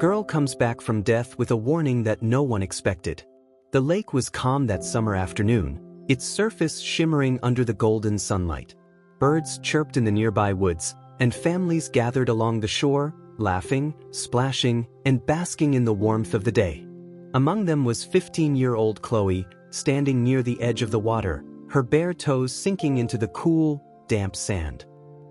Girl comes back from death with a warning that no one expected. The lake was calm that summer afternoon, its surface shimmering under the golden sunlight. Birds chirped in the nearby woods, and families gathered along the shore, laughing, splashing, and basking in the warmth of the day. Among them was 15-year-old Chloe, standing near the edge of the water, her bare toes sinking into the cool, damp sand.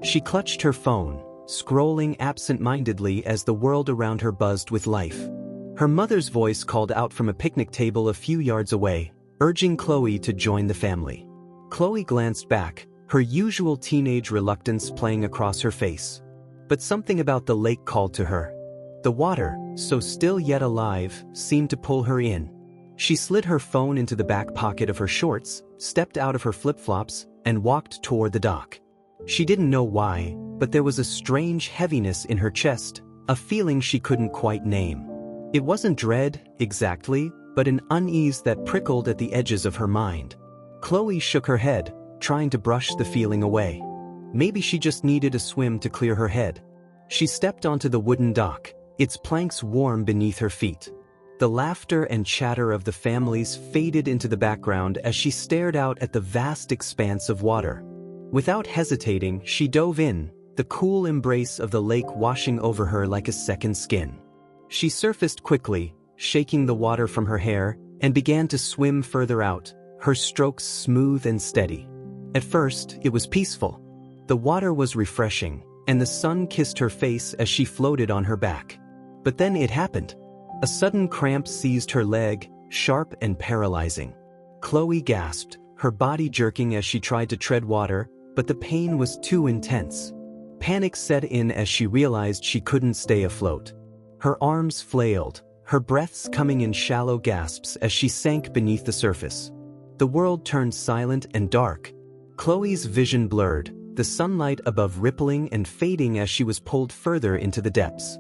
She clutched her phone, scrolling absent-mindedly as the world around her buzzed with life. Her mother's voice called out from a picnic table a few yards away, urging Chloe to join the family. Chloe glanced back, her usual teenage reluctance playing across her face. But something about the lake called to her. The water, so still yet alive, seemed to pull her in. She slid her phone into the back pocket of her shorts, stepped out of her flip-flops, and walked toward the dock. She didn't know why, but there was a strange heaviness in her chest, a feeling she couldn't quite name. It wasn't dread, exactly, but an unease that prickled at the edges of her mind. Chloe shook her head, trying to brush the feeling away. Maybe she just needed a swim to clear her head. She stepped onto the wooden dock, its planks warm beneath her feet. The laughter and chatter of the families faded into the background as she stared out at the vast expanse of water. Without hesitating, she dove in, the cool embrace of the lake washing over her like a second skin. She surfaced quickly, shaking the water from her hair, and began to swim further out, her strokes smooth and steady. At first, it was peaceful. The water was refreshing, and the sun kissed her face as she floated on her back. But then it happened. A sudden cramp seized her leg, sharp and paralyzing. Chloe gasped, her body jerking as she tried to tread water, but the pain was too intense. Panic set in as she realized she couldn't stay afloat. Her arms flailed, her breaths coming in shallow gasps as she sank beneath the surface. The world turned silent and dark. Chloe's vision blurred, the sunlight above rippling and fading as she was pulled further into the depths.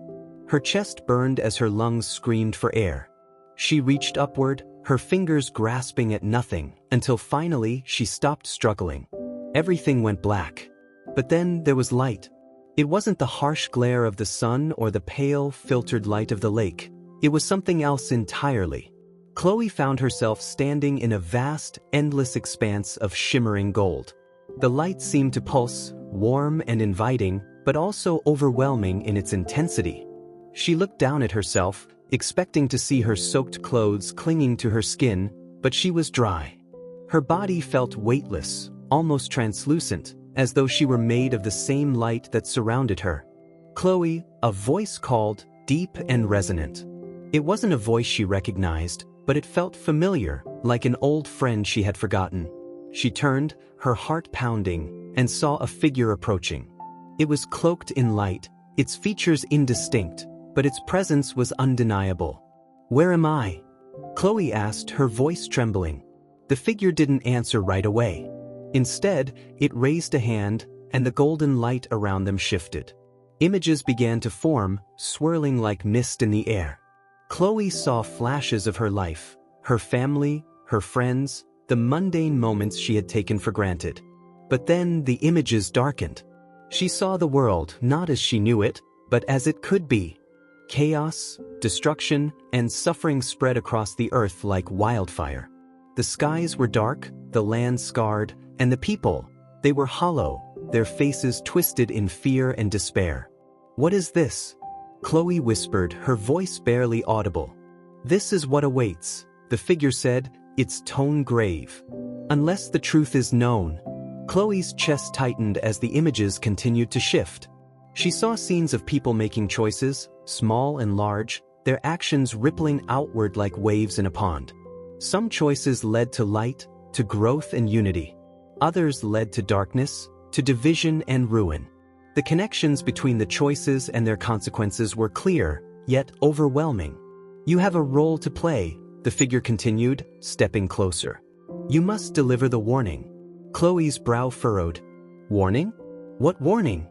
Her chest burned as her lungs screamed for air. She reached upward, her fingers grasping at nothing, until finally she stopped struggling. Everything went black. But then there was light. It wasn't the harsh glare of the sun or the pale, filtered light of the lake. It was something else entirely. Chloe found herself standing in a vast, endless expanse of shimmering gold. The light seemed to pulse, warm and inviting, but also overwhelming in its intensity. She looked down at herself, expecting to see her soaked clothes clinging to her skin, but she was dry. Her body felt weightless, almost translucent, as though she were made of the same light that surrounded her. "Chloe," a voice called, deep and resonant. It wasn't a voice she recognized, but it felt familiar, like an old friend she had forgotten. She turned, her heart pounding, and saw a figure approaching. It was cloaked in light, its features indistinct, but its presence was undeniable. "Where am I?" Chloe asked, her voice trembling. The figure didn't answer right away. Instead, it raised a hand, and the golden light around them shifted. Images began to form, swirling like mist in the air. Chloe saw flashes of her life, her family, her friends, the mundane moments she had taken for granted. But then the images darkened. She saw the world not as she knew it, but as it could be. Chaos, destruction, and suffering spread across the earth like wildfire. The skies were dark, the land scarred, and the people, they were hollow, their faces twisted in fear and despair. "What is this?" Chloe whispered, her voice barely audible. "This is what awaits," the figure said, its tone grave. "Unless the truth is known." Chloe's chest tightened as the images continued to shift. She saw scenes of people making choices, small and large, their actions rippling outward like waves in a pond. Some choices led to light, to growth and unity. Others led to darkness, to division and ruin. The connections between the choices and their consequences were clear, yet overwhelming. "You have a role to play," the figure continued, stepping closer. "You must deliver the warning." Chloe's brow furrowed. "Warning? What warning?"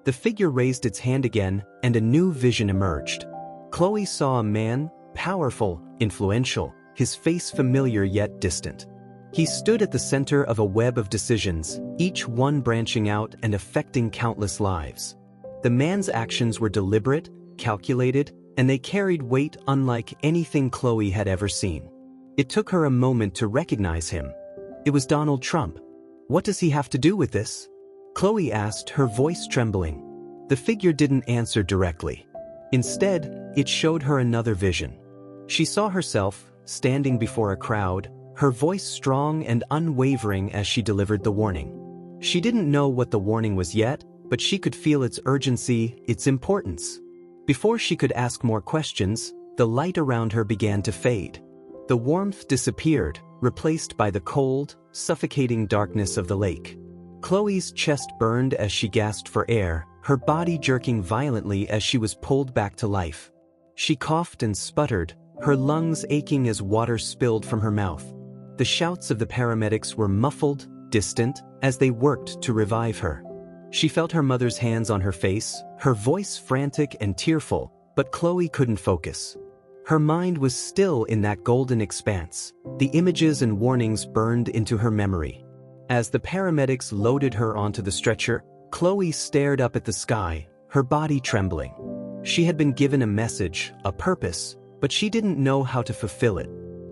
The figure raised its hand again, and a new vision emerged. Chloe saw a man, powerful, influential, his face familiar yet distant. He stood at the center of a web of decisions, each one branching out and affecting countless lives. The man's actions were deliberate, calculated, and they carried weight unlike anything Chloe had ever seen. It took her a moment to recognize him. It was Donald Trump. What does he have to do with this? Chloe asked, her voice trembling. The figure didn't answer directly. Instead, it showed her another vision. She saw herself, standing before a crowd, her voice strong and unwavering as she delivered the warning. She didn't know what the warning was yet, but she could feel its urgency, its importance. Before she could ask more questions, the light around her began to fade. The warmth disappeared, replaced by the cold, suffocating darkness of the lake. Chloe's chest burned as she gasped for air, her body jerking violently as she was pulled back to life. She coughed and sputtered, her lungs aching as water spilled from her mouth. The shouts of the paramedics were muffled, distant, as they worked to revive her. She felt her mother's hands on her face, her voice frantic and tearful, but Chloe couldn't focus. Her mind was still in that golden expanse. The images and warnings burned into her memory. As the paramedics loaded her onto the stretcher, Chloe stared up at the sky, her body trembling. She had been given a message, a purpose, but she didn't know how to fulfill it.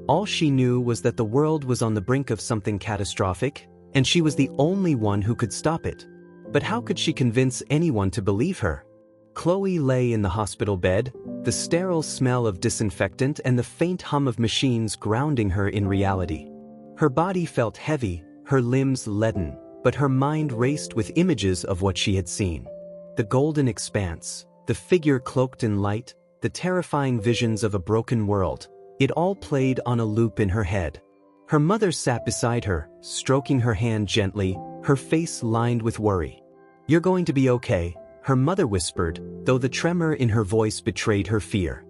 All she knew was that the world was on the brink of something catastrophic, and she was the only one who could stop it. But how could she convince anyone to believe her? Chloe lay in the hospital bed, the sterile smell of disinfectant and the faint hum of machines grounding her in reality. Her body felt heavy, her limbs leaden, but her mind raced with images of what she had seen. The golden expanse, the figure cloaked in light, the terrifying visions of a broken world, it all played on a loop in her head. Her mother sat beside her, stroking her hand gently, her face lined with worry. "You're going to be okay," her mother whispered, though the tremor in her voice betrayed her fear.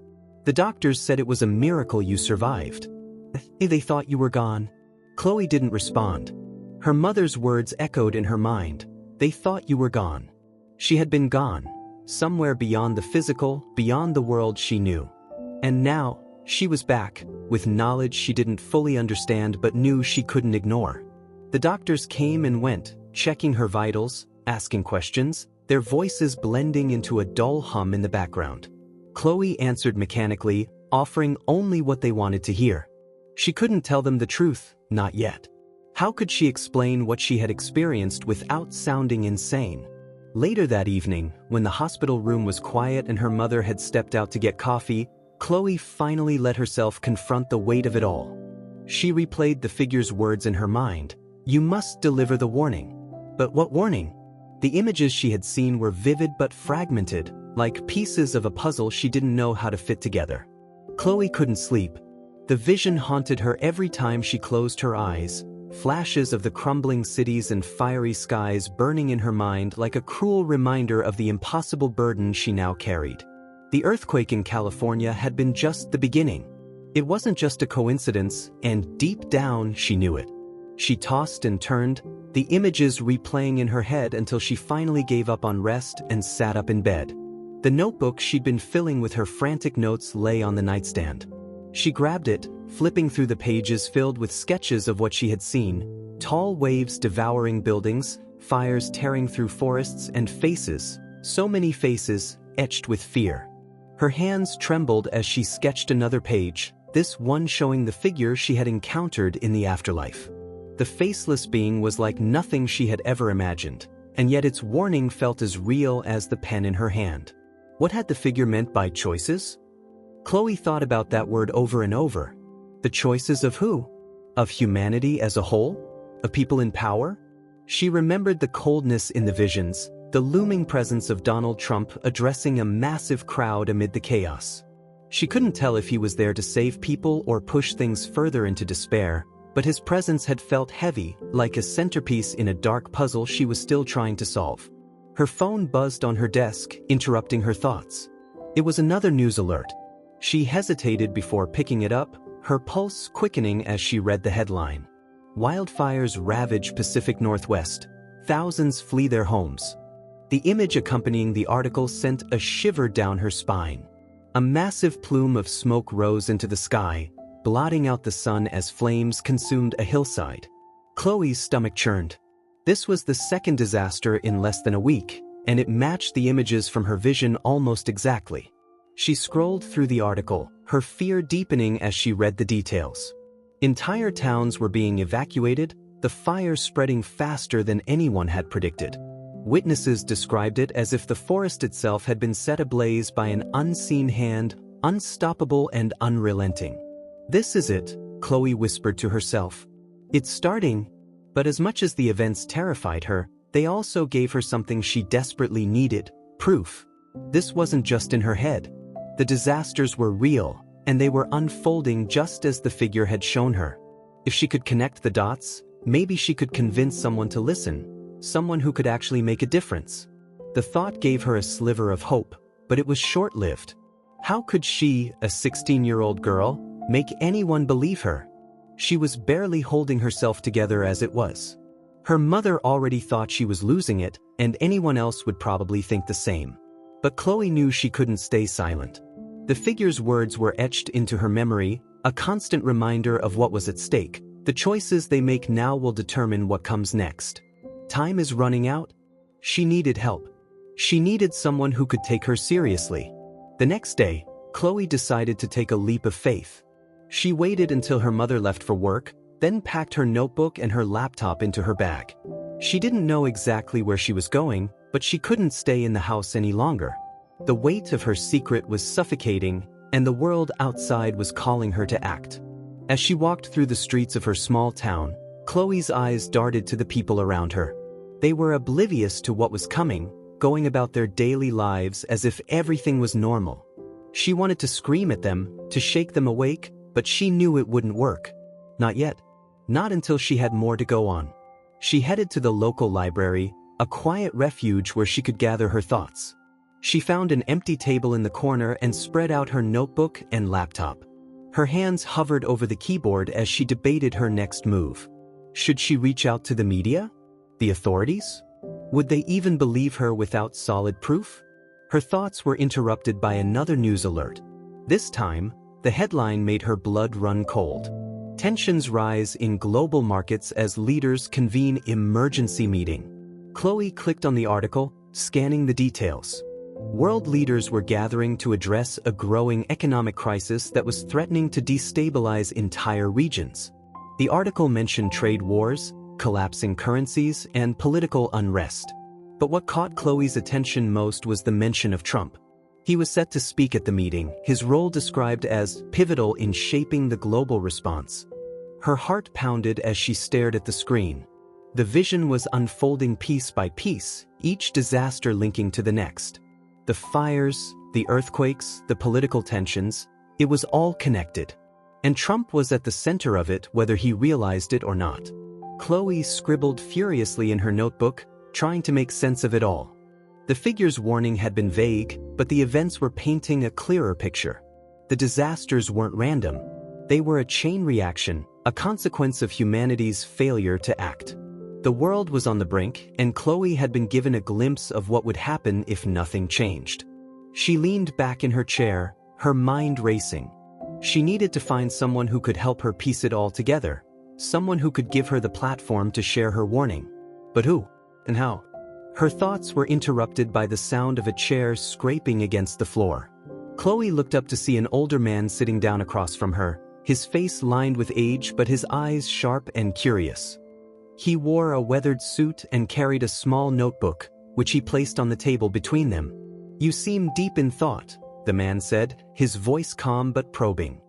"The doctors said it was a miracle you survived. They thought you were gone." Chloe didn't respond. Her mother's words echoed in her mind. They thought you were gone. She had been gone, somewhere beyond the physical, beyond the world she knew. And now, she was back, with knowledge she didn't fully understand but knew she couldn't ignore. The doctors came and went, checking her vitals, asking questions, their voices blending into a dull hum in the background. Chloe answered mechanically, offering only what they wanted to hear. She couldn't tell them the truth, not yet. How could she explain what she had experienced without sounding insane? Later that evening, when the hospital room was quiet and her mother had stepped out to get coffee, Chloe finally let herself confront the weight of it all. She replayed the figure's words in her mind. "You must deliver the warning." But what warning? The images she had seen were vivid but fragmented, like pieces of a puzzle she didn't know how to fit together. Chloe couldn't sleep. The vision haunted her every time she closed her eyes, flashes of the crumbling cities and fiery skies burning in her mind like a cruel reminder of the impossible burden she now carried. The earthquake in California had been just the beginning. It wasn't just a coincidence, and deep down she knew it. She tossed and turned, the images replaying in her head until she finally gave up on rest and sat up in bed. The notebook she'd been filling with her frantic notes lay on the nightstand. She grabbed it, flipping through the pages filled with sketches of what she had seen: tall waves devouring buildings, fires tearing through forests, and faces, so many faces, etched with fear. Her hands trembled as she sketched another page, this one showing the figure she had encountered in the afterlife. The faceless being was like nothing she had ever imagined, and yet its warning felt as real as the pen in her hand. What had the figure meant by choices? Chloe thought about that word over and over. The choices of who? Of humanity as a whole? Of people in power? She remembered the coldness in the visions, the looming presence of Donald Trump addressing a massive crowd amid the chaos. She couldn't tell if he was there to save people or push things further into despair, but his presence had felt heavy, like a centerpiece in a dark puzzle she was still trying to solve. Her phone buzzed on her desk, interrupting her thoughts. It was another news alert. She hesitated before picking it up, her pulse quickening as she read the headline. Wildfires ravage Pacific Northwest. Thousands flee their homes. The image accompanying the article sent a shiver down her spine. A massive plume of smoke rose into the sky, blotting out the sun as flames consumed a hillside. Chloe's stomach churned. This was the second disaster in less than a week, and it matched the images from her vision almost exactly. She scrolled through the article, her fear deepening as she read the details. Entire towns were being evacuated, the fire spreading faster than anyone had predicted. Witnesses described it as if the forest itself had been set ablaze by an unseen hand, unstoppable and unrelenting. "This is it," Chloe whispered to herself. "It's starting." But as much as the events terrified her, they also gave her something she desperately needed: proof. This wasn't just in her head. The disasters were real, and they were unfolding just as the figure had shown her. If she could connect the dots, maybe she could convince someone to listen, someone who could actually make a difference. The thought gave her a sliver of hope, but it was short-lived. How could she, a 16-year-old girl, make anyone believe her? She was barely holding herself together as it was. Her mother already thought she was losing it, and anyone else would probably think the same. But Chloe knew she couldn't stay silent. The figure's words were etched into her memory, a constant reminder of what was at stake. The choices they make now will determine what comes next. Time is running out. She needed help. She needed someone who could take her seriously. The next day, Chloe decided to take a leap of faith. She waited until her mother left for work, then packed her notebook and her laptop into her bag. She didn't know exactly where she was going, but she couldn't stay in the house any longer. The weight of her secret was suffocating, and the world outside was calling her to act. As she walked through the streets of her small town, Chloe's eyes darted to the people around her. They were oblivious to what was coming, going about their daily lives as if everything was normal. She wanted to scream at them, to shake them awake, but she knew it wouldn't work. Not yet. Not until she had more to go on. She headed to the local library, a quiet refuge where she could gather her thoughts. She found an empty table in the corner and spread out her notebook and laptop. Her hands hovered over the keyboard as she debated her next move. Should she reach out to the media? The authorities? Would they even believe her without solid proof? Her thoughts were interrupted by another news alert. This time, the headline made her blood run cold. Tensions rise in global markets as leaders convene emergency meeting. Chloe clicked on the article, scanning the details. World leaders were gathering to address a growing economic crisis that was threatening to destabilize entire regions. The article mentioned trade wars, collapsing currencies, and political unrest. But what caught Chloe's attention most was the mention of Trump. He was set to speak at the meeting, his role described as pivotal in shaping the global response. Her heart pounded as she stared at the screen. The vision was unfolding piece by piece, each disaster linking to the next. The fires, the earthquakes, the political tensions, it was all connected. And Trump was at the center of it, whether he realized it or not. Chloe scribbled furiously in her notebook, trying to make sense of it all. The figure's warning had been vague, but the events were painting a clearer picture. The disasters weren't random. They were a chain reaction, a consequence of humanity's failure to act. The world was on the brink, and Chloe had been given a glimpse of what would happen if nothing changed. She leaned back in her chair, her mind racing. She needed to find someone who could help her piece it all together, someone who could give her the platform to share her warning. But who? And how? Her thoughts were interrupted by the sound of a chair scraping against the floor. Chloe looked up to see an older man sitting down across from her, his face lined with age but his eyes sharp and curious. He wore a weathered suit and carried a small notebook, which he placed on the table between them. "You seem deep in thought," the man said, his voice calm but probing.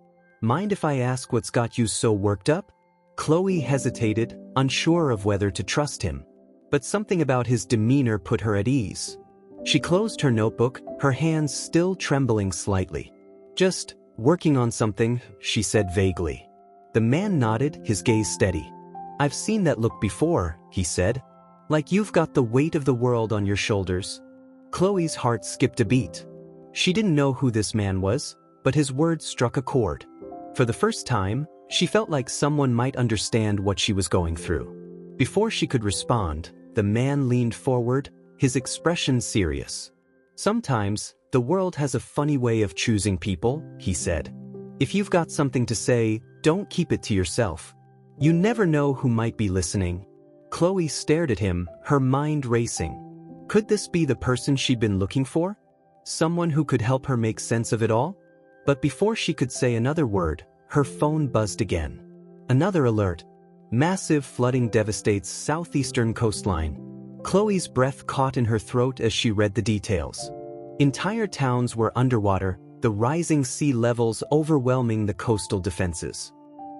"Mind if I ask what's got you so worked up?" Chloe hesitated, unsure of whether to trust him. But something about his demeanor put her at ease. She closed her notebook, her hands still trembling slightly. "Just working on something," she said vaguely. The man nodded, his gaze steady. "I've seen that look before," he said. "Like you've got the weight of the world on your shoulders." Chloe's heart skipped a beat. She didn't know who this man was, but his words struck a chord. For the first time, she felt like someone might understand what she was going through. Before she could respond, the man leaned forward, his expression serious. "Sometimes, the world has a funny way of choosing people," he said. "If you've got something to say, don't keep it to yourself. You never know who might be listening." Chloe stared at him, her mind racing. Could this be the person she'd been looking for? Someone who could help her make sense of it all? But before she could say another word, her phone buzzed again. Another alert. Massive flooding devastates southeastern coastline. Chloe's breath caught in her throat as she read the details. Entire towns were underwater, the rising sea levels overwhelming the coastal defenses.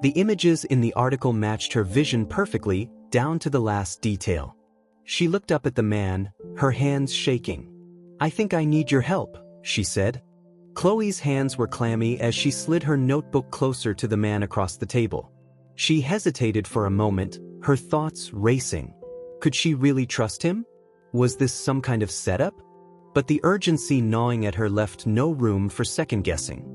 The images in the article matched her vision perfectly, down to the last detail. She looked up at the man, her hands shaking. "I think I need your help," she said. Chloe's hands were clammy as she slid her notebook closer to the man across the table. She hesitated for a moment, her thoughts racing. Could she really trust him? Was this some kind of setup? But the urgency gnawing at her left no room for second-guessing.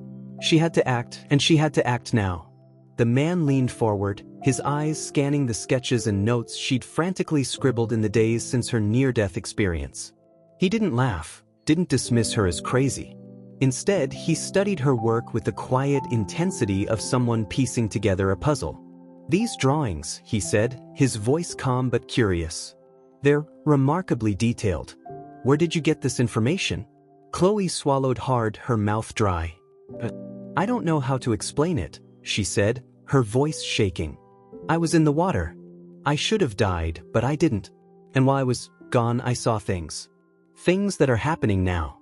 She had to act, and she had to act now. The man leaned forward, his eyes scanning the sketches and notes she'd frantically scribbled in the days since her near-death experience. He didn't laugh, didn't dismiss her as crazy. Instead, he studied her work with the quiet intensity of someone piecing together a puzzle. "These drawings," he said, his voice calm but curious. "They're remarkably detailed. Where did you get this information?" Chloe swallowed hard, her mouth dry. "I don't know how to explain it," she said, her voice shaking. "I was in the water. I should have died, but I didn't. And while I was gone, I saw things. Things that are happening now.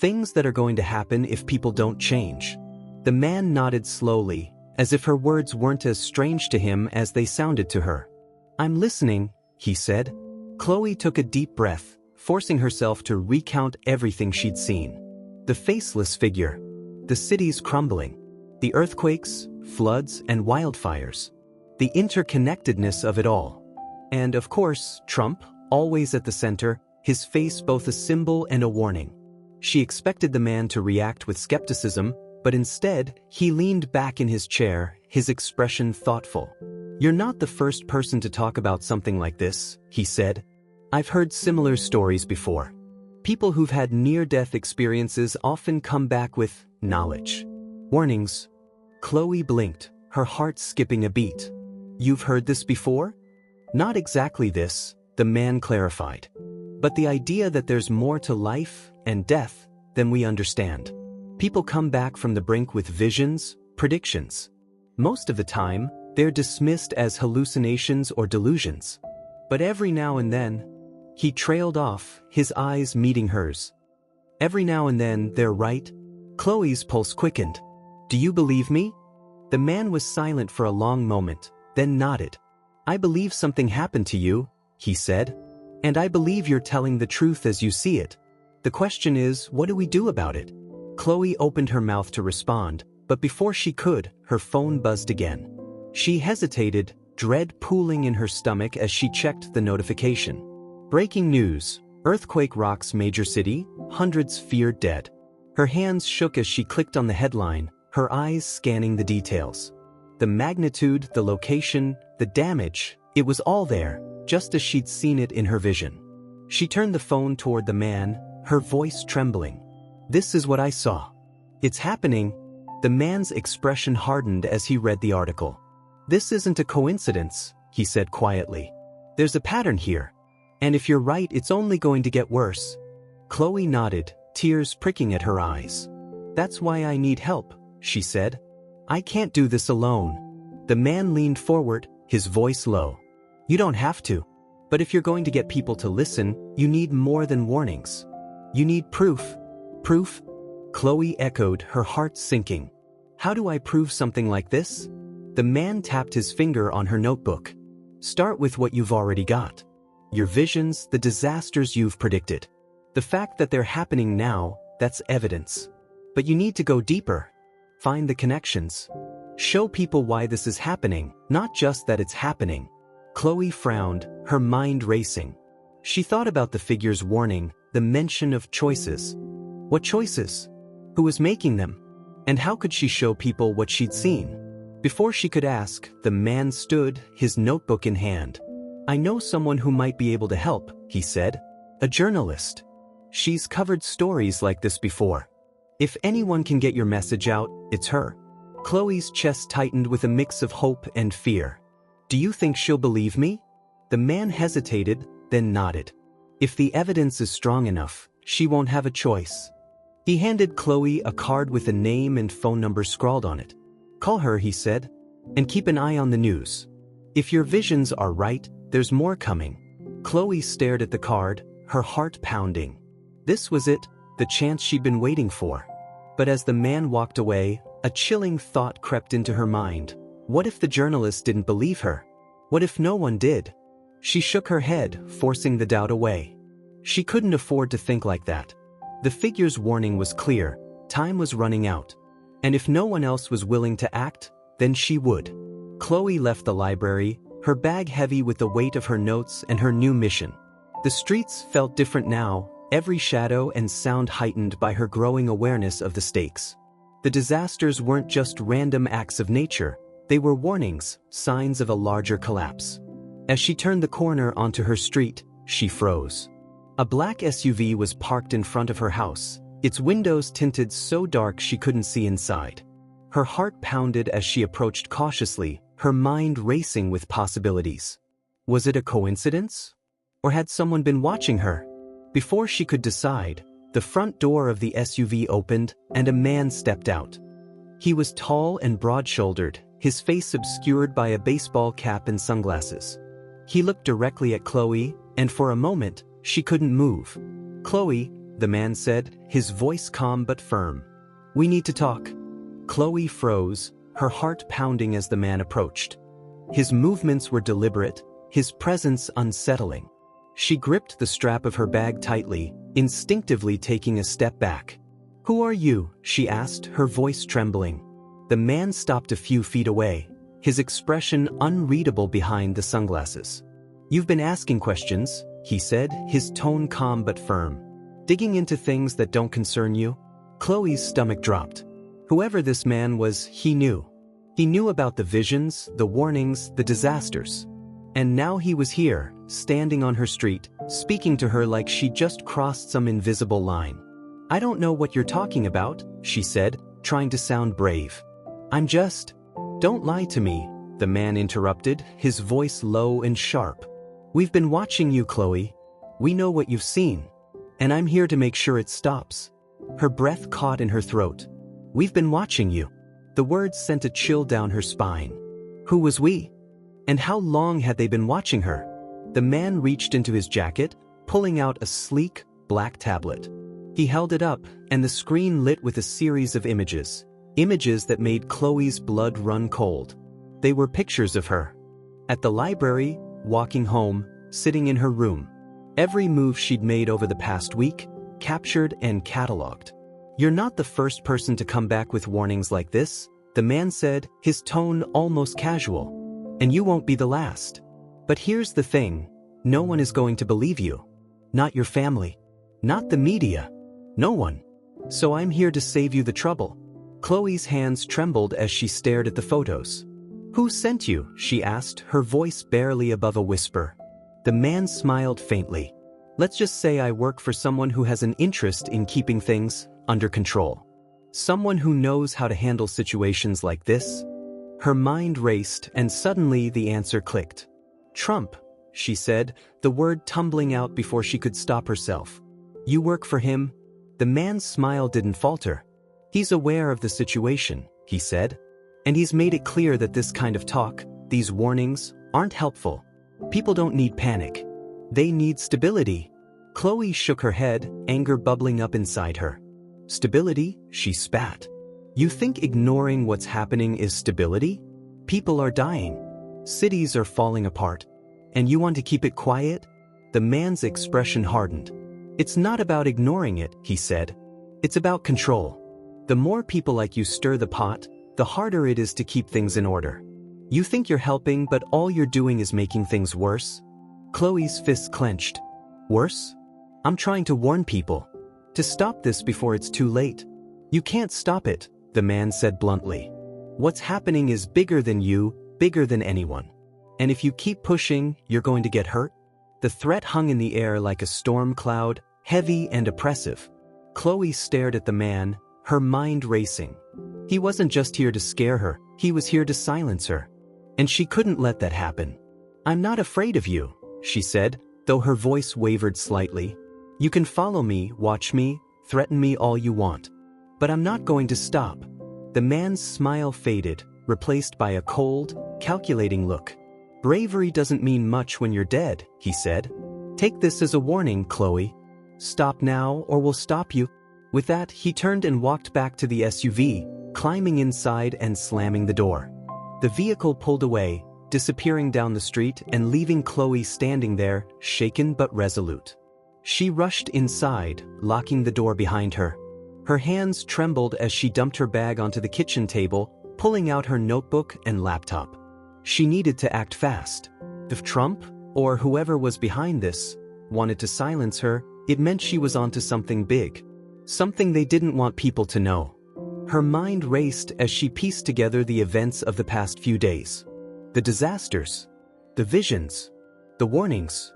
Things that are going to happen if people don't change." The man nodded slowly, as if her words weren't as strange to him as they sounded to her. "I'm listening," he said. Chloe took a deep breath, forcing herself to recount everything she'd seen. The faceless figure. The cities crumbling. The earthquakes, floods, and wildfires. The interconnectedness of it all. And of course, Trump, always at the center, his face both a symbol and a warning. She expected the man to react with skepticism, but instead, he leaned back in his chair, his expression thoughtful. "You're not the first person to talk about something like this," he said. "I've heard similar stories before. People who've had near-death experiences often come back with knowledge. Warnings." Chloe blinked, her heart skipping a beat. "You've heard this before?" "Not exactly this," the man clarified. "But the idea that there's more to life and death than we understand. People come back from the brink with visions, predictions. Most of the time, they're dismissed as hallucinations or delusions. But every now and then," he trailed off, his eyes meeting hers. "Every now and then, they're right." Chloe's pulse quickened. "Do you believe me?" The man was silent for a long moment, then nodded. "I believe something happened to you," he said. "And I believe you're telling the truth as you see it. The question is, what do we do about it?" Chloe opened her mouth to respond, but before she could, her phone buzzed again. She hesitated, dread pooling in her stomach as she checked the notification. "Breaking news. Earthquake rocks major city, hundreds feared dead." Her hands shook as she clicked on the headline, her eyes scanning the details. The magnitude, the location, the damage, it was all there, just as she'd seen it in her vision. She turned the phone toward the man, her voice trembling. "This is what I saw. It's happening." The man's expression hardened as he read the article. "This isn't a coincidence," he said quietly. "There's a pattern here. And if you're right, it's only going to get worse." Chloe nodded, tears pricking at her eyes. "That's why I need help," she said. "I can't do this alone." The man leaned forward, his voice low. "You don't have to. But if you're going to get people to listen, you need more than warnings. You need proof." "Proof?" Chloe echoed, her heart sinking. "How do I prove something like this?" The man tapped his finger on her notebook. "Start with what you've already got. Your visions, the disasters you've predicted. The fact that they're happening now, that's evidence. But you need to go deeper. Find the connections. Show people why this is happening, not just that it's happening." Chloe frowned, her mind racing. She thought about the figure's warning, the mention of choices. What choices? Who was making them? And how could she show people what she'd seen? Before she could ask, the man stood, his notebook in hand. "I know someone who might be able to help," he said. "A journalist. She's covered stories like this before. If anyone can get your message out, it's her." Chloe's chest tightened with a mix of hope and fear. "Do you think she'll believe me?" The man hesitated, then nodded. "If the evidence is strong enough, she won't have a choice." He handed Chloe a card with a name and phone number scrawled on it. "Call her," he said, "and keep an eye on the news. If your visions are right, there's more coming." Chloe stared at the card, her heart pounding. This was it, the chance she'd been waiting for. But as the man walked away, a chilling thought crept into her mind. What if the journalist didn't believe her? What if no one did? She shook her head, forcing the doubt away. She couldn't afford to think like that. The figure's warning was clear, time was running out. And if no one else was willing to act, then she would. Chloe left the library, her bag heavy with the weight of her notes and her new mission. The streets felt different now, every shadow and sound heightened by her growing awareness of the stakes. The disasters weren't just random acts of nature, they were warnings, signs of a larger collapse. As she turned the corner onto her street, she froze. A black SUV was parked in front of her house, its windows tinted so dark she couldn't see inside. Her heart pounded as she approached cautiously, her mind racing with possibilities. Was it a coincidence? Or had someone been watching her? Before she could decide, the front door of the SUV opened and a man stepped out. He was tall and broad-shouldered, his face obscured by a baseball cap and sunglasses. He looked directly at Chloe, and for a moment, she couldn't move. "Chloe," the man said, his voice calm but firm. "We need to talk." Chloe froze, her heart pounding as the man approached. His movements were deliberate, his presence unsettling. She gripped the strap of her bag tightly, instinctively taking a step back. "Who are you?" she asked, her voice trembling. The man stopped a few feet away, his expression unreadable behind the sunglasses. "You've been asking questions," he said, his tone calm but firm. "Digging into things that don't concern you?" Chloe's stomach dropped. Whoever this man was, he knew. He knew about the visions, the warnings, the disasters. And now he was here, standing on her street, speaking to her like she'd just crossed some invisible line. "I don't know what you're talking about," she said, trying to sound brave. "I'm just—" "Don't lie to me," the man interrupted, his voice low and sharp. "We've been watching you, Chloe. We know what you've seen. And I'm here to make sure it stops." Her breath caught in her throat. "We've been watching you." The words sent a chill down her spine. Who was we? And how long had they been watching her? The man reached into his jacket, pulling out a sleek, black tablet. He held it up, and the screen lit with a series of images. Images that made Chloe's blood run cold. They were pictures of her. At the library, walking home, sitting in her room. Every move she'd made over the past week, captured and catalogued. "You're not the first person to come back with warnings like this," the man said, his tone almost casual. "And you won't be the last. But here's the thing, no one is going to believe you. Not your family. Not the media. No one. So I'm here to save you the trouble." Chloe's hands trembled as she stared at the photos. "Who sent you?" she asked, her voice barely above a whisper. The man smiled faintly. "Let's just say I work for someone who has an interest in keeping things under control. Someone who knows how to handle situations like this." Her mind raced, and suddenly the answer clicked. "Trump," she said, the word tumbling out before she could stop herself. "You work for him?" The man's smile didn't falter. "He's aware of the situation," he said. "And he's made it clear that this kind of talk, these warnings, aren't helpful. People don't need panic. They need stability." Chloe shook her head, anger bubbling up inside her. "Stability?" she spat. "You think ignoring what's happening is stability? People are dying. Cities are falling apart. And you want to keep it quiet?" The man's expression hardened. "It's not about ignoring it," he said. "It's about control. The more people like you stir the pot, the harder it is to keep things in order. You think you're helping, but all you're doing is making things worse." Chloe's fists clenched. "Worse? I'm trying to warn people. To stop this before it's too late." "You can't stop it," the man said bluntly. "What's happening is bigger than you, bigger than anyone. And if you keep pushing, you're going to get hurt." The threat hung in the air like a storm cloud, heavy and oppressive. Chloe stared at the man, her mind racing. He wasn't just here to scare her, he was here to silence her. And she couldn't let that happen. "I'm not afraid of you," she said, though her voice wavered slightly. "You can follow me, watch me, Threaten me all you want. But I'm not going to stop. The man's smile faded, replaced by a cold, calculating look. Bravery doesn't mean much when you're dead, he said. Take this as a warning, Chloe. Stop now or we'll stop you. With that, he turned and walked back to the SUV, climbing inside and slamming the door. The vehicle pulled away, disappearing down the street and leaving Chloe standing there, shaken but resolute. She rushed inside, locking the door behind her. Her hands trembled as she dumped her bag onto the kitchen table, pulling out her notebook and laptop. She needed to act fast. If Trump, or whoever was behind this, wanted to silence her, it meant she was onto something big. Something they didn't want people to know. Her mind raced as she pieced together the events of the past few days. The disasters, the visions, the warnings.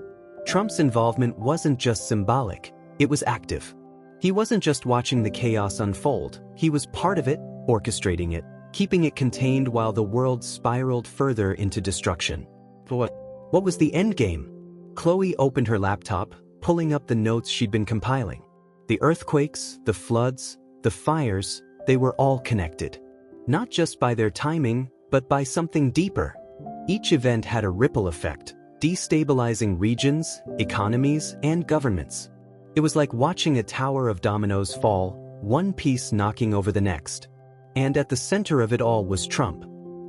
Trump's involvement wasn't just symbolic, it was active. He wasn't just watching the chaos unfold, he was part of it, orchestrating it, keeping it contained while the world spiraled further into destruction. But what was the endgame? Chloe opened her laptop, pulling up the notes she'd been compiling. The earthquakes, the floods, the fires, they were all connected. Not just by their timing, but by something deeper. Each event had a ripple effect, destabilizing regions, economies, and governments. It was like watching a tower of dominoes fall, one piece knocking over the next. And at the center of it all was Trump.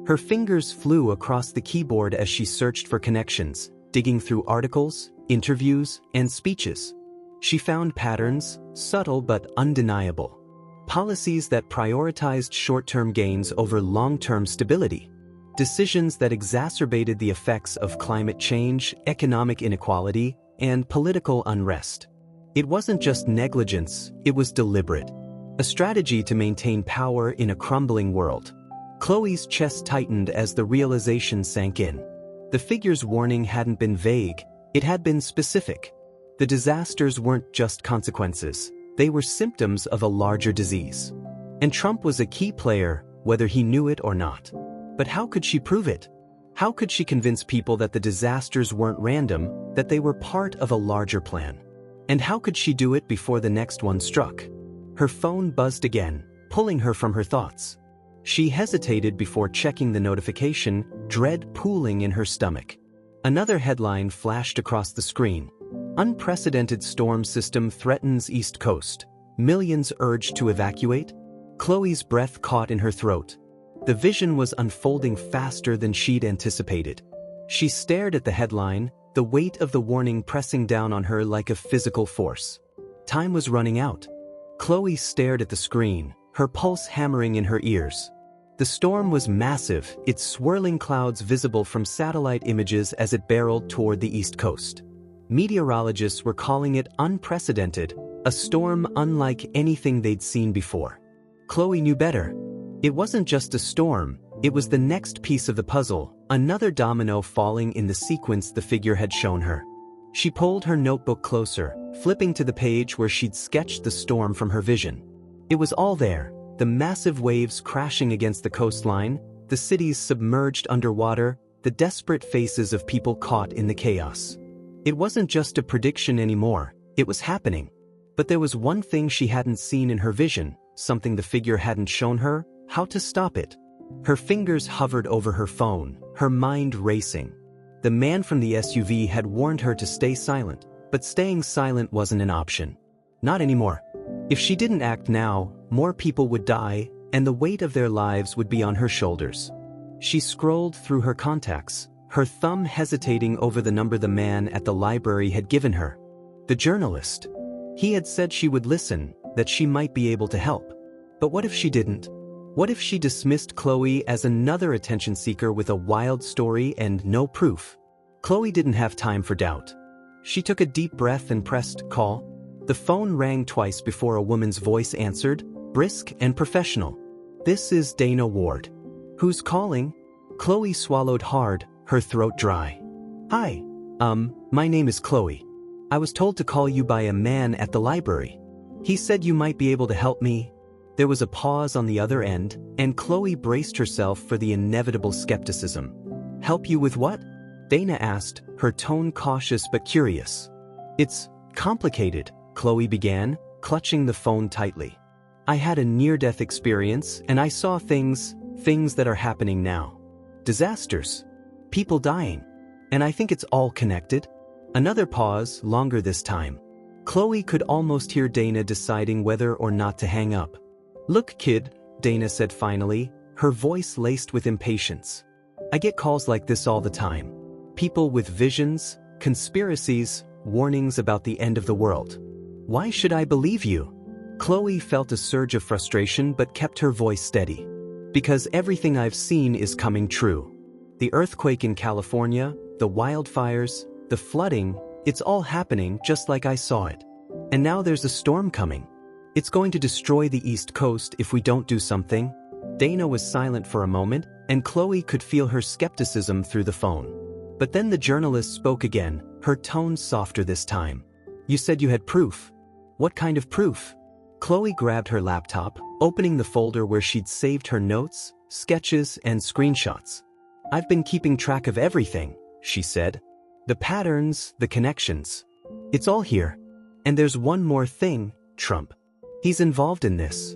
Her fingers flew across the keyboard as she searched for connections, digging through articles, interviews, and speeches. She found patterns, subtle but undeniable. Policies that prioritized short-term gains over long-term stability. Decisions that exacerbated the effects of climate change, economic inequality, and political unrest. It wasn't just negligence, it was deliberate. A strategy to maintain power in a crumbling world. Chloe's chest tightened as the realization sank in. The figure's warning hadn't been vague, it had been specific. The disasters weren't just consequences, they were symptoms of a larger disease. And Trump was a key player, whether he knew it or not. But how could she prove it? How could she convince people that the disasters weren't random, that they were part of a larger plan? And how could she do it before the next one struck? Her phone buzzed again, pulling her from her thoughts. She hesitated before checking the notification, dread pooling in her stomach. Another headline flashed across the screen. Unprecedented storm system threatens East Coast. Millions urged to evacuate? Chloe's breath caught in her throat. The vision was unfolding faster than she'd anticipated. She stared at the headline, the weight of the warning pressing down on her like a physical force. Time was running out. Chloe stared at the screen, her pulse hammering in her ears. The storm was massive, its swirling clouds visible from satellite images as it barreled toward the East Coast. Meteorologists were calling it unprecedented, a storm unlike anything they'd seen before. Chloe knew better. It wasn't just a storm, it was the next piece of the puzzle, another domino falling in the sequence the figure had shown her. She pulled her notebook closer, flipping to the page where she'd sketched the storm from her vision. It was all there, the massive waves crashing against the coastline, the cities submerged underwater, the desperate faces of people caught in the chaos. It wasn't just a prediction anymore, it was happening. But there was one thing she hadn't seen in her vision, something the figure hadn't shown her: how to stop it. Her fingers hovered over her phone, her mind racing. The man from the SUV had warned her to stay silent, but staying silent wasn't an option. Not anymore. If she didn't act now, more people would die, and the weight of their lives would be on her shoulders. She scrolled through her contacts, her thumb hesitating over the number the man at the library had given her. The journalist. He had said she would listen, that she might be able to help. But what if she didn't? What if she dismissed Chloe as another attention seeker with a wild story and no proof? Chloe didn't have time for doubt. She took a deep breath and pressed call. The phone rang twice before a woman's voice answered, brisk and professional. "This is Dana Ward." "Who's calling?" Chloe swallowed hard, her throat dry. "Hi. My name is Chloe. I was told to call you by a man at the library. He said you might be able to help me." There was a pause on the other end, and Chloe braced herself for the inevitable skepticism. "Help you with what?" Dana asked, her tone cautious but curious. "It's complicated," Chloe began, clutching the phone tightly. I had a near-death experience and I saw things that are happening now. Disasters. People dying. And I think it's all connected. Another pause, longer this time. Chloe could almost hear Dana deciding whether or not to hang up. "Look, kid," Dana said finally, her voice laced with impatience. "I get calls like this all the time. People with visions, conspiracies, warnings about the end of the world. Why should I believe you?" Chloe felt a surge of frustration but kept her voice steady. "Because everything I've seen is coming true. The earthquake in California, the wildfires, the flooding, it's all happening just like I saw it. And now there's a storm coming. It's going to destroy the East Coast if we don't do something." Dana was silent for a moment, and Chloe could feel her skepticism through the phone. But then the journalist spoke again, her tone softer this time. "You said you had proof. What kind of proof?" Chloe grabbed her laptop, opening the folder where she'd saved her notes, sketches, and screenshots. "I've been keeping track of everything," she said. "The patterns, the connections. It's all here. And there's one more thing, Trump. He's involved in this.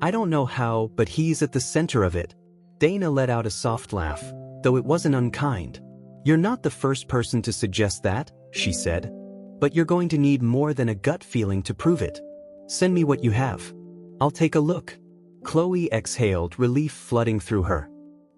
I don't know how, but he's at the center of it." Dana let out a soft laugh, though it wasn't unkind. "You're not the first person to suggest that," she said. "But you're going to need more than a gut feeling to prove it. Send me what you have. I'll take a look." Chloe exhaled, relief flooding through her.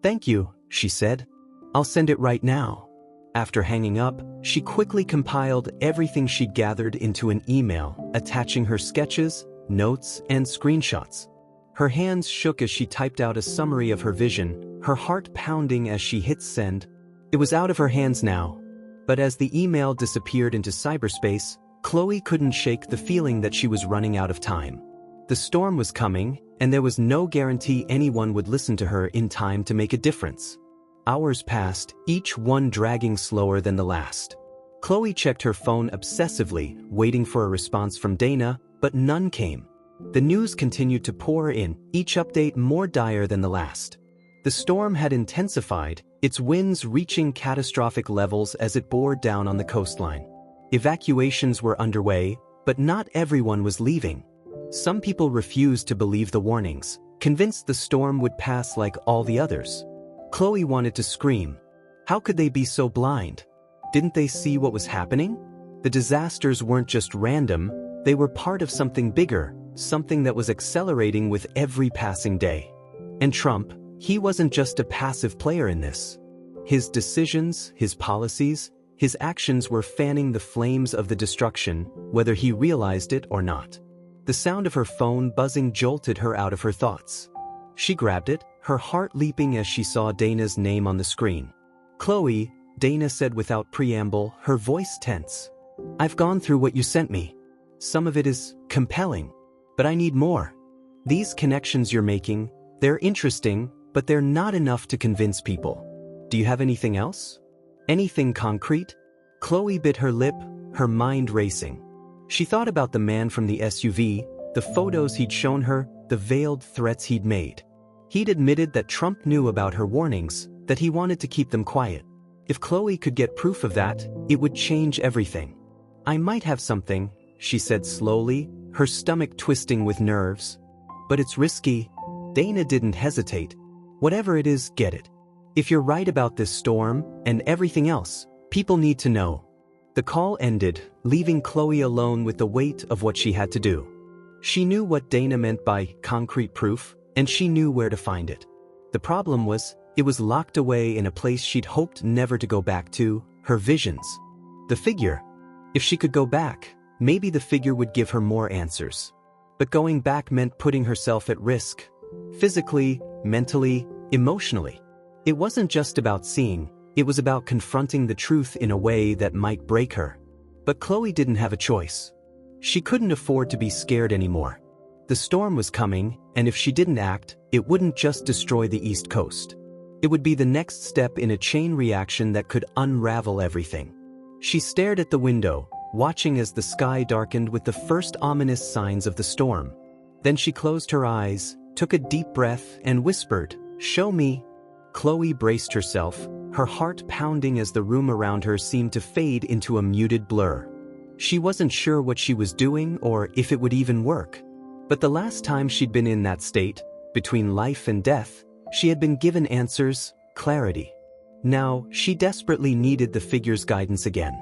"Thank you," she said. "I'll send it right now." After hanging up, she quickly compiled everything she'd gathered into an email, attaching her sketches, notes, and screenshots. Her hands shook as she typed out a summary of her vision, her heart pounding as she hit send. It was out of her hands now. But as the email disappeared into cyberspace, Chloe couldn't shake the feeling that she was running out of time. The storm was coming, and there was no guarantee anyone would listen to her in time to make a difference. Hours passed, each one dragging slower than the last. Chloe checked her phone obsessively, waiting for a response from Dana, but none came. The news continued to pour in, each update more dire than the last. The storm had intensified, its winds reaching catastrophic levels as it bore down on the coastline. Evacuations were underway, but not everyone was leaving. Some people refused to believe the warnings, convinced the storm would pass like all the others. Chloe wanted to scream. How could they be so blind? Didn't they see what was happening? The disasters weren't just random, they were part of something bigger, something that was accelerating with every passing day. And Trump, he wasn't just a passive player in this. His decisions, his policies, his actions were fanning the flames of the destruction, whether he realized it or not. The sound of her phone buzzing jolted her out of her thoughts. She grabbed it, her heart leaping as she saw Dana's name on the screen. "Chloe," Dana said without preamble, her voice tense. "I've gone through what you sent me. Some of it is compelling, but I need more. These connections you're making, they're interesting, but they're not enough to convince people. Do you have anything else? Anything concrete?" Chloe bit her lip, her mind racing. She thought about the man from the SUV, the photos he'd shown her, the veiled threats he'd made. He'd admitted that Trump knew about her warnings, that he wanted to keep them quiet. If Chloe could get proof of that, it would change everything. "I might have something," she said slowly, her stomach twisting with nerves. "But it's risky." Dana didn't hesitate. "Whatever it is, get it. If you're right about this storm, and everything else, people need to know." The call ended, leaving Chloe alone with the weight of what she had to do. She knew what Dana meant by concrete proof, and she knew where to find it. The problem was, it was locked away in a place she'd hoped never to go back to, her visions. The figure. If she could go back, maybe the figure would give her more answers. But going back meant putting herself at risk. Physically, mentally, emotionally. It wasn't just about seeing, it was about confronting the truth in a way that might break her. But Chloe didn't have a choice. She couldn't afford to be scared anymore. The storm was coming, and if she didn't act, it wouldn't just destroy the East Coast. It would be the next step in a chain reaction that could unravel everything. She stared at the window, watching as the sky darkened with the first ominous signs of the storm. Then she closed her eyes, took a deep breath, and whispered, "Show me." Chloe braced herself, her heart pounding as the room around her seemed to fade into a muted blur. She wasn't sure what she was doing or if it would even work. But the last time she'd been in that state, between life and death, she had been given answers, clarity. Now, she desperately needed the figure's guidance again.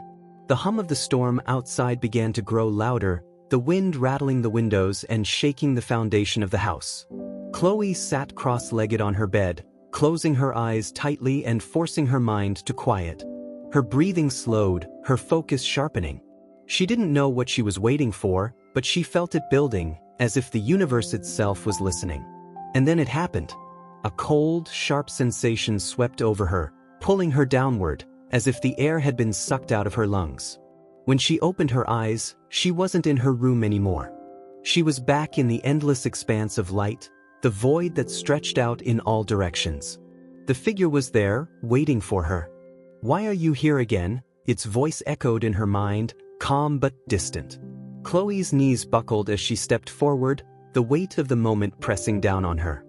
The hum of the storm outside began to grow louder, the wind rattling the windows and shaking the foundation of the house. Chloe sat cross-legged on her bed, closing her eyes tightly and forcing her mind to quiet. Her breathing slowed, her focus sharpening. She didn't know what she was waiting for, but she felt it building, as if the universe itself was listening. And then it happened. A cold, sharp sensation swept over her, pulling her downward, as if the air had been sucked out of her lungs. When she opened her eyes, she wasn't in her room anymore. She was back in the endless expanse of light, the void that stretched out in all directions. The figure was there, waiting for her. "Why are you here again?" Its voice echoed in her mind, calm but distant. Chloe's knees buckled as she stepped forward, the weight of the moment pressing down on her.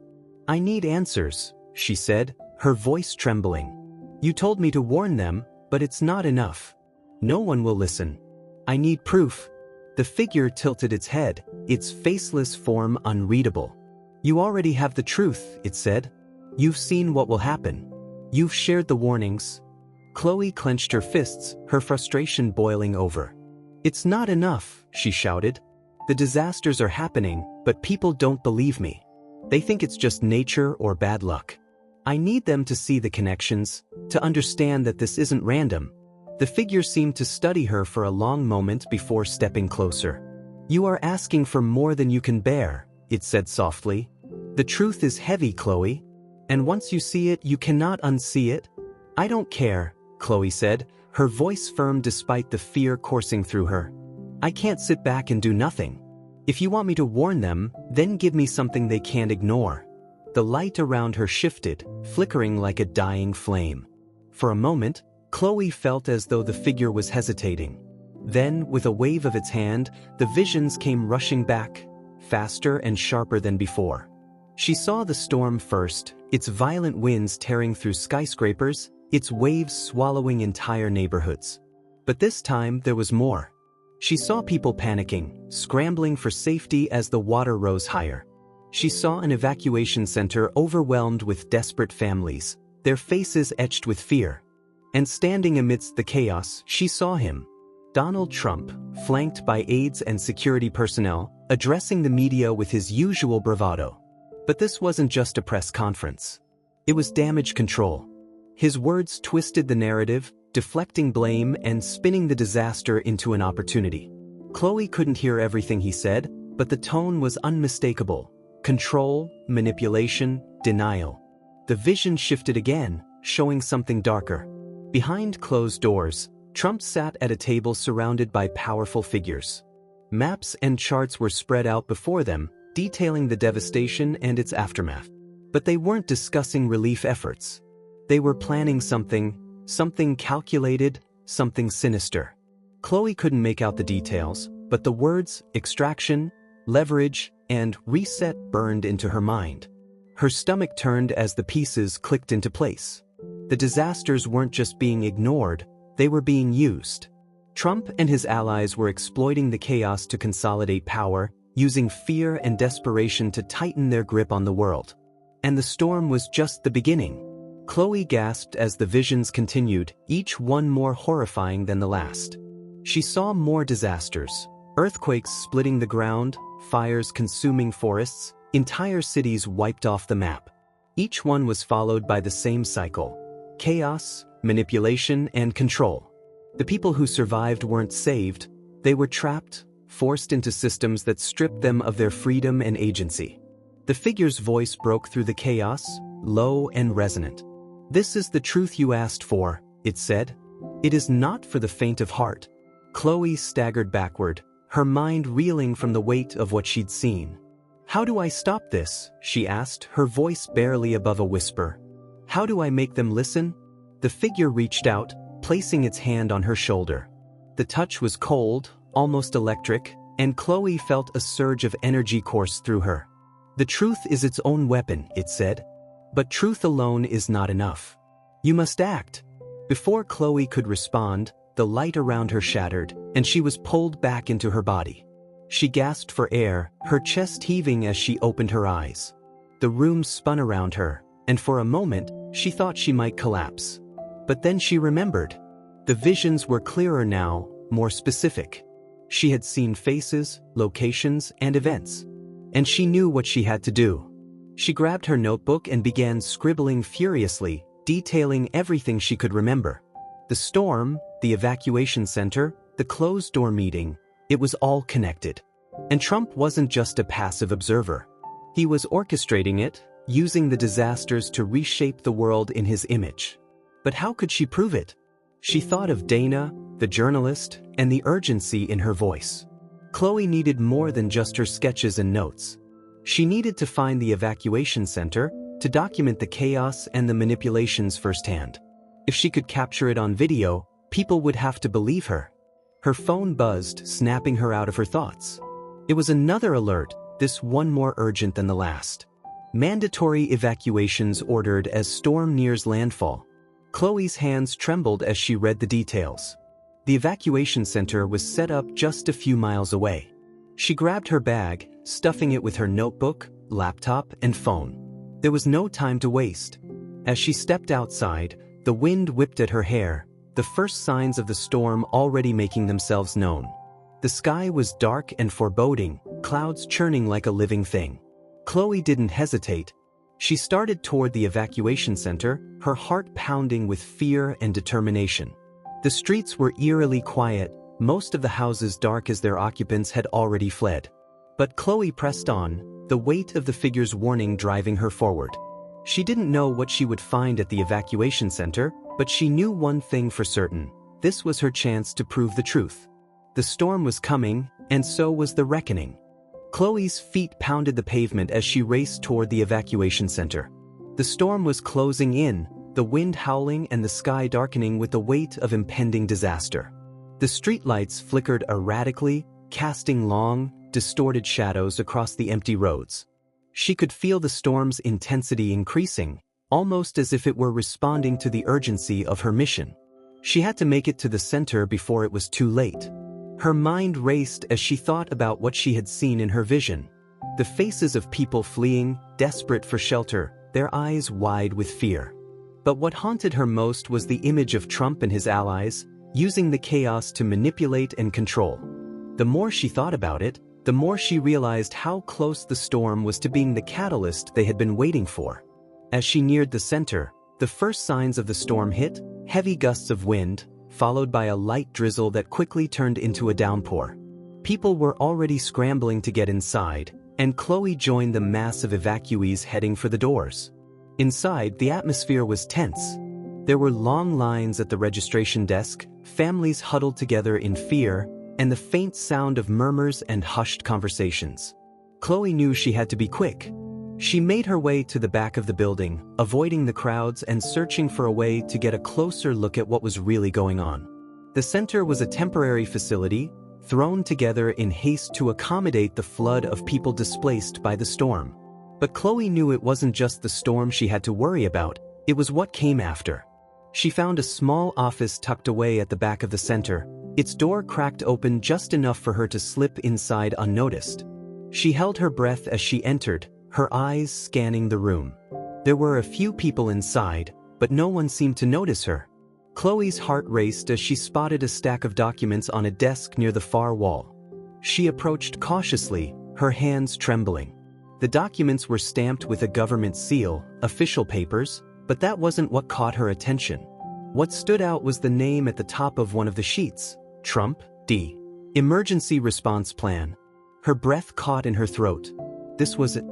"I need answers," she said, her voice trembling. "You told me to warn them, but it's not enough. No one will listen. I need proof." The figure tilted its head, its faceless form unreadable. "You already have the truth," it said. "You've seen what will happen. You've shared the warnings." Chloe clenched her fists, her frustration boiling over. "It's not enough," she shouted. "The disasters are happening, but people don't believe me. They think it's just nature or bad luck. I need them to see the connections, to understand that this isn't random." The figure seemed to study her for a long moment before stepping closer. "You are asking for more than you can bear," it said softly. "The truth is heavy, Chloe. And once you see it, you cannot unsee it." "I don't care," Chloe said, her voice firm despite the fear coursing through her. "I can't sit back and do nothing. If you want me to warn them, then give me something they can't ignore." The light around her shifted, flickering like a dying flame. For a moment, Chloe felt as though the figure was hesitating. Then, with a wave of its hand, the visions came rushing back, faster and sharper than before. She saw the storm first, its violent winds tearing through skyscrapers, its waves swallowing entire neighborhoods. But this time there was more. She saw people panicking, scrambling for safety as the water rose higher. She saw an evacuation center overwhelmed with desperate families, their faces etched with fear. And standing amidst the chaos, she saw him, Donald Trump, flanked by aides and security personnel, addressing the media with his usual bravado. But this wasn't just a press conference. It was damage control. His words twisted the narrative, deflecting blame and spinning the disaster into an opportunity. Chloe couldn't hear everything he said, but the tone was unmistakable. Control, manipulation, denial. The vision shifted again, showing something darker. Behind closed doors, Trump sat at a table surrounded by powerful figures. Maps and charts were spread out before them, detailing the devastation and its aftermath. But they weren't discussing relief efforts. They were planning something calculated, something sinister. Chloe couldn't make out the details, but the words extraction, leverage, and reset burned into her mind. Her stomach turned as the pieces clicked into place. The disasters weren't just being ignored, they were being used. Trump and his allies were exploiting the chaos to consolidate power, using fear and desperation to tighten their grip on the world. And the storm was just the beginning. Chloe gasped as the visions continued, each one more horrifying than the last. She saw more disasters, earthquakes splitting the ground, fires consuming forests, entire cities wiped off the map. Each one was followed by the same cycle: chaos, manipulation, and control. The people who survived weren't saved, they were trapped, forced into systems that stripped them of their freedom and agency. The figure's voice broke through the chaos, low and resonant. "This is the truth you asked for," it said. "It is not for the faint of heart." Chloe staggered backward, her mind reeling from the weight of what she'd seen. "How do I stop this?" she asked, her voice barely above a whisper. "How do I make them listen?" The figure reached out, placing its hand on her shoulder. The touch was cold, almost electric, and Chloe felt a surge of energy course through her. "The truth is its own weapon," it said. "But truth alone is not enough. You must act." Before Chloe could respond, the light around her shattered, and she was pulled back into her body. She gasped for air, her chest heaving as she opened her eyes. The room spun around her, and for a moment, she thought she might collapse. But then she remembered. The visions were clearer now, more specific. She had seen faces, locations, and events. And she knew what she had to do. She grabbed her notebook and began scribbling furiously, detailing everything she could remember. The storm, the evacuation center, the closed-door meeting, it was all connected. And Trump wasn't just a passive observer. He was orchestrating it, using the disasters to reshape the world in his image. But how could she prove it? She thought of Dana, the journalist, and the urgency in her voice. Chloe needed more than just her sketches and notes. She needed to find the evacuation center, to document the chaos and the manipulations firsthand. If she could capture it on video, people would have to believe her. Her phone buzzed, snapping her out of her thoughts. It was another alert, this one more urgent than the last. Mandatory evacuations ordered as storm nears landfall. Chloe's hands trembled as she read the details. The evacuation center was set up just a few miles away. She grabbed her bag, stuffing it with her notebook, laptop, and phone. There was no time to waste. As she stepped outside, the wind whipped at her hair, the first signs of the storm already making themselves known. The sky was dark and foreboding, clouds churning like a living thing. Chloe didn't hesitate. She started toward the evacuation center, her heart pounding with fear and determination. The streets were eerily quiet, most of the houses dark as their occupants had already fled. But Chloe pressed on, the weight of the figure's warning driving her forward. She didn't know what she would find at the evacuation center, but she knew one thing for certain. This was her chance to prove the truth. The storm was coming, and so was the reckoning. Chloe's feet pounded the pavement as she raced toward the evacuation center. The storm was closing in, the wind howling and the sky darkening with the weight of impending disaster. The streetlights flickered erratically, casting long, distorted shadows across the empty roads. She could feel the storm's intensity increasing, almost as if it were responding to the urgency of her mission. She had to make it to the center before it was too late. Her mind raced as she thought about what she had seen in her vision. The faces of people fleeing, desperate for shelter, their eyes wide with fear. But what haunted her most was the image of Trump and his allies, using the chaos to manipulate and control. The more she thought about it, the more she realized how close the storm was to being the catalyst they had been waiting for. As she neared the center, the first signs of the storm hit, heavy gusts of wind, followed by a light drizzle that quickly turned into a downpour. People were already scrambling to get inside, and Chloe joined the mass of evacuees heading for the doors. Inside, the atmosphere was tense. There were long lines at the registration desk, families huddled together in fear, and the faint sound of murmurs and hushed conversations. Chloe knew she had to be quick. She made her way to the back of the building, avoiding the crowds and searching for a way to get a closer look at what was really going on. The center was a temporary facility, thrown together in haste to accommodate the flood of people displaced by the storm. But Chloe knew it wasn't just the storm she had to worry about, it was what came after. She found a small office tucked away at the back of the center, its door cracked open just enough for her to slip inside unnoticed. She held her breath as she entered, her eyes scanning the room. There were a few people inside, but no one seemed to notice her. Chloe's heart raced as she spotted a stack of documents on a desk near the far wall. She approached cautiously, her hands trembling. The documents were stamped with a government seal, official papers, but that wasn't what caught her attention. What stood out was the name at the top of one of the sheets, Trump, D. Emergency Response Plan. Her breath caught in her throat. This was it.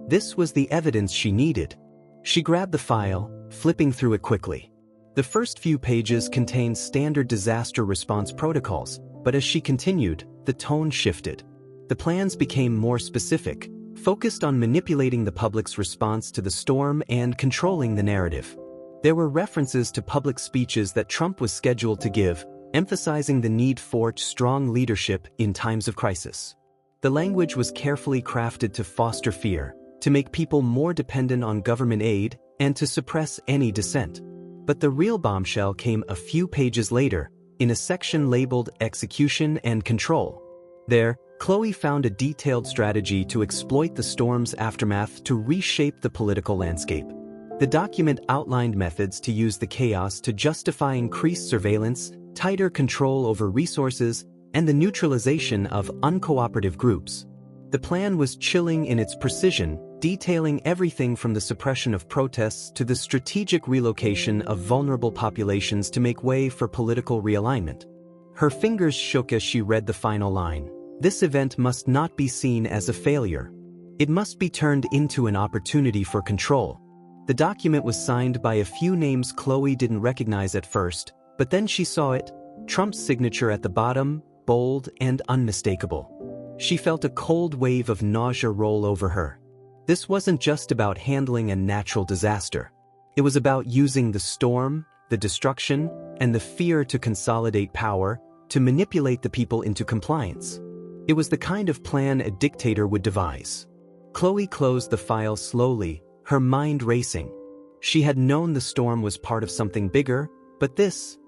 This was the evidence she needed. She grabbed the file, flipping through it quickly. The first few pages contained standard disaster response protocols, but as she continued, the tone shifted. The plans became more specific, focused on manipulating the public's response to the storm and controlling the narrative. There were references to public speeches that Trump was scheduled to give, emphasizing the need for strong leadership in times of crisis. The language was carefully crafted to foster fear, to make people more dependent on government aid, and to suppress any dissent. But the real bombshell came a few pages later, in a section labeled Execution and Control. There, Chloe found a detailed strategy to exploit the storm's aftermath to reshape the political landscape. The document outlined methods to use the chaos to justify increased surveillance, tighter control over resources, and the neutralization of uncooperative groups. The plan was chilling in its precision, detailing everything from the suppression of protests to the strategic relocation of vulnerable populations to make way for political realignment. Her fingers shook as she read the final line. This event must not be seen as a failure. It must be turned into an opportunity for control. The document was signed by a few names Chloe didn't recognize at first, but then she saw it, Trump's signature at the bottom, bold and unmistakable. She felt a cold wave of nausea roll over her. This wasn't just about handling a natural disaster. It was about using the storm, the destruction, and the fear to consolidate power, to manipulate the people into compliance. It was the kind of plan a dictator would devise. Chloe closed the file slowly, her mind racing. She had known the storm was part of something bigger, but this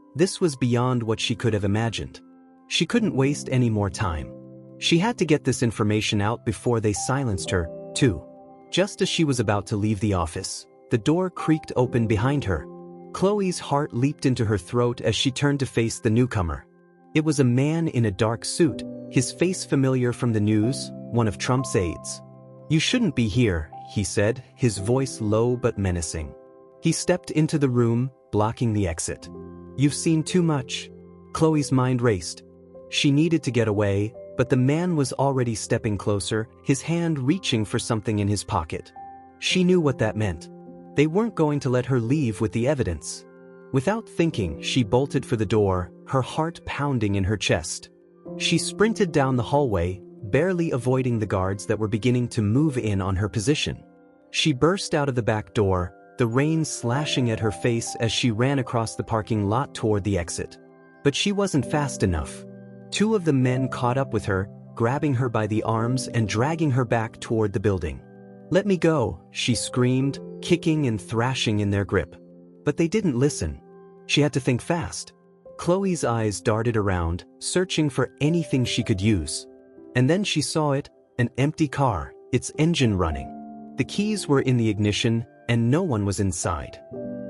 was beyond what she could have imagined. She couldn't waste any more time. She had to get this information out before they silenced her, too. Just as she was about to leave the office, the door creaked open behind her. Chloe's heart leaped into her throat as she turned to face the newcomer. It was a man in a dark suit, his face familiar from the news, one of Trump's aides. "You shouldn't be here," he said, his voice low but menacing. He stepped into the room, blocking the exit. "You've seen too much." Chloe's mind raced. She needed to get away, but the man was already stepping closer, his hand reaching for something in his pocket. She knew what that meant. They weren't going to let her leave with the evidence. Without thinking, she bolted for the door, her heart pounding in her chest. She sprinted down the hallway, barely avoiding the guards that were beginning to move in on her position. She burst out of the back door, the rain slashing at her face as she ran across the parking lot toward the exit. But she wasn't fast enough. Two of the men caught up with her, grabbing her by the arms and dragging her back toward the building. "Let me go," she screamed, kicking and thrashing in their grip. But they didn't listen. She had to think fast. Chloe's eyes darted around, searching for anything she could use. And then she saw it, an empty car, its engine running. The keys were in the ignition, and no one was inside.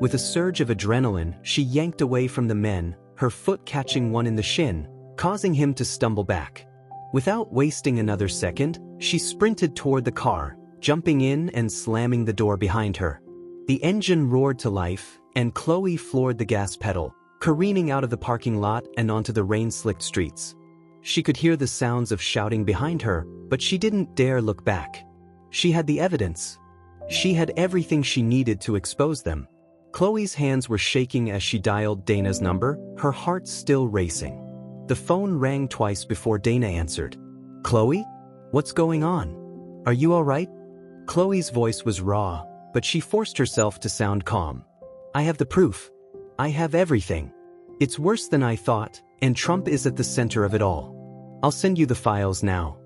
With a surge of adrenaline, she yanked away from the men, her foot catching one in the shin, causing him to stumble back. Without wasting another second, she sprinted toward the car, jumping in and slamming the door behind her. The engine roared to life, and Chloe floored the gas pedal, careening out of the parking lot and onto the rain-slicked streets. She could hear the sounds of shouting behind her, but she didn't dare look back. She had the evidence. She had everything she needed to expose them. Chloe's hands were shaking as she dialed Dana's number, her heart still racing. The phone rang twice before Dana answered. "Chloe? What's going on? Are you all right?" Chloe's voice was raw, but she forced herself to sound calm. "I have the proof. I have everything. It's worse than I thought, and Trump is at the center of it all. I'll send you the files now.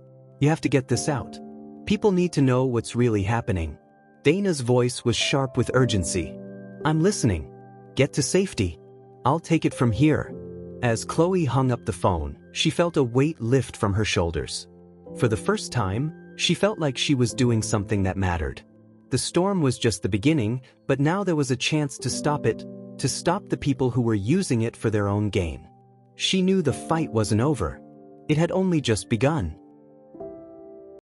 You have to get this out. People need to know what's really happening." Dana's voice was sharp with urgency. "I'm listening. Get to safety. I'll take it from here." As Chloe hung up the phone, she felt a weight lift from her shoulders. For the first time, she felt like she was doing something that mattered. The storm was just the beginning, but now there was a chance to stop it, to stop the people who were using it for their own gain. She knew the fight wasn't over. It had only just begun.